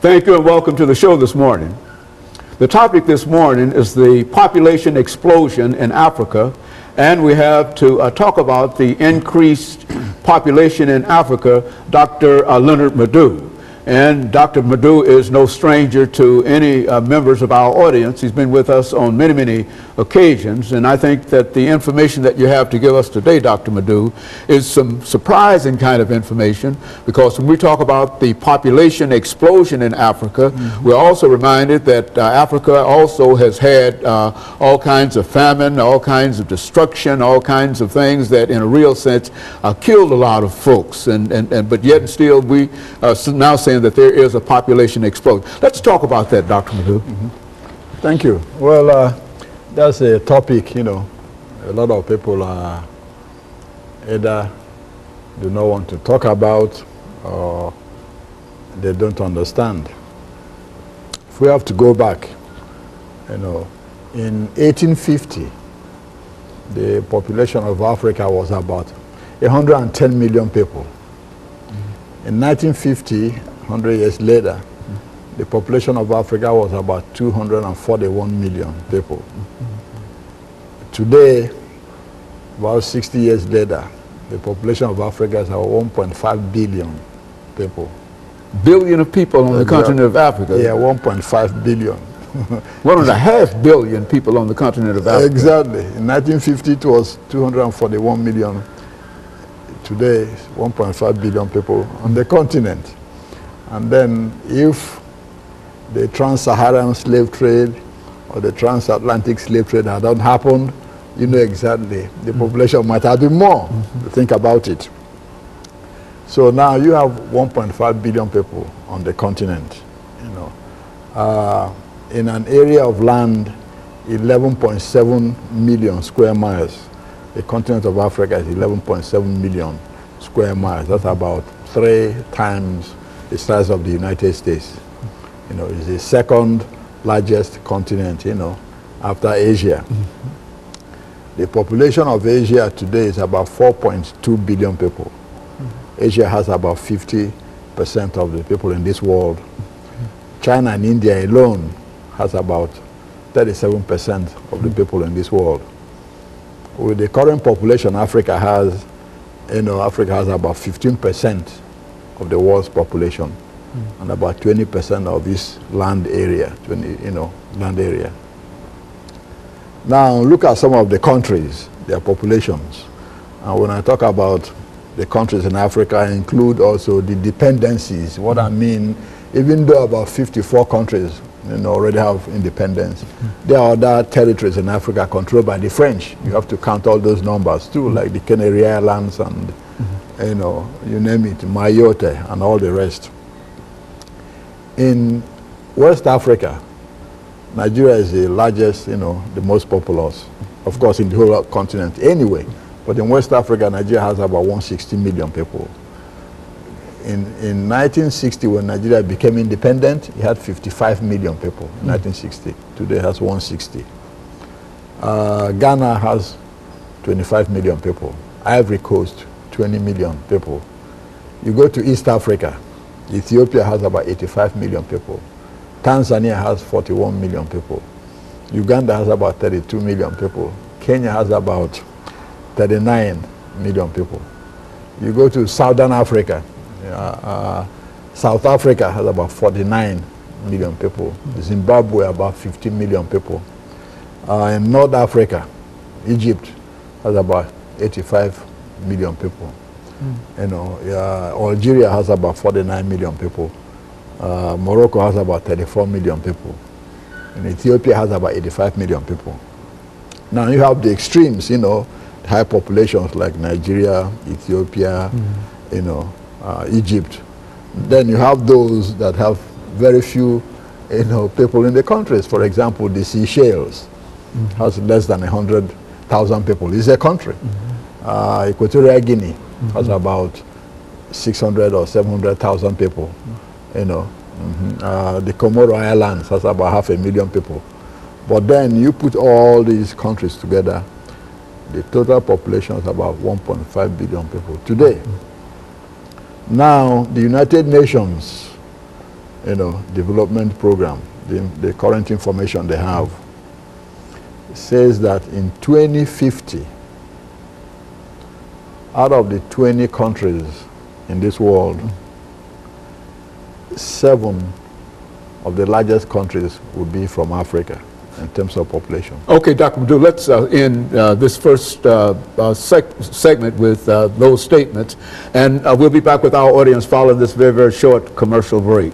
Thank you and welcome to the show this morning. The topic this morning is the population explosion in Africa, and we have to talk about the increased population in Africa, Dr. LMadu. And Dr. LMadu is no stranger to any members of our audience. He's been with us on many, many occasions, and I think that the information that you have to give us today, Dr. LMadu, is some surprising kind of information, because when we talk about the population explosion in Africa, we're also reminded that Africa also has had all kinds of famine, all kinds of destruction, all kinds of things that in a real sense killed a lot of folks, but yet still we are now saying that there is a population explosion. Let's talk about that, Dr. LMadu. Thank you. Well, that's a topic, you know, a lot of people either do not want to talk about or they don't understand. If we have to go back, you know, in 1850, the population of Africa was about 110 million people. In 1950, 100 years later, the population of Africa was about 241 million people. Today, about 60 years later, the population of Africa is about 1.5 billion people. Billion of people on the continent of Africa? Yeah, 1.5 billion. 1.5 billion people on the continent of Africa. Exactly. In 1950, it was 241 million. Today, 1.5 billion people on the continent. And then if the trans-Saharan slave trade or the transatlantic slave trade had not happened, you know exactly, the population might have been more. Think about it. So now you have 1.5 billion people on the continent, you know. In an area of land, 11.7 million square miles. The continent of Africa is 11.7 million square miles. That's about 3 times the size of the United States. You know, it's the second largest continent, you know, after Asia. The population of Asia today is about 4.2 billion people. Asia has about 50% of the people in this world. China and India alone has about 37% of the people in this world. With the current population Africa has, you know, Africa has about 15% of the world's population and about 20% of this land area, land area. Now look at some of the countries, their populations. And when I talk about the countries in Africa, I include also the dependencies. What I mean, even though about 54 countries, you know, already have independence, there are other territories in Africa controlled by the French. You have to count all those numbers too, like the Canary Islands and, you know, you name it, Mayotte and all the rest. In West Africa, Nigeria is the largest, you know, the most populous, of course, in the whole continent anyway. But in West Africa, Nigeria has about 160 million people. In 1960, when Nigeria became independent, it had 55 million people in 1960. Today it has 160. Ghana has 25 million people. Ivory Coast, 20 million people. You go to East Africa, Ethiopia has about 85 million people. Tanzania has 41 million people. Uganda has about 32 million people. Kenya has about 39 million people. You go to Southern Africa, South Africa has about 49 million people. Zimbabwe about 15 million people. In North Africa, Egypt has about 85 million people. You know, Algeria has about 49 million people. Morocco has about 34 million people. And Ethiopia has about 85 million people. Now you have the extremes, you know, high populations like Nigeria, Ethiopia, you know, Egypt. Then you have those that have very few, you know, people in the countries. For example, the Seychelles has less than 100,000 people. It's a country. Equatorial Guinea has about 600 or 700,000 people. You know, the Comoro Islands has about 500,000 people. But then you put all these countries together, the total population is about 1.5 billion people today. Now, the United Nations development program, the current information they have, says that in 2050, out of the 20 countries in this world, 7 of the largest countries would be from Africa in terms of population. Okay, Dr. LMadu, let's end this first segment with those statements, and we'll be back with our audience following this very, very short commercial break.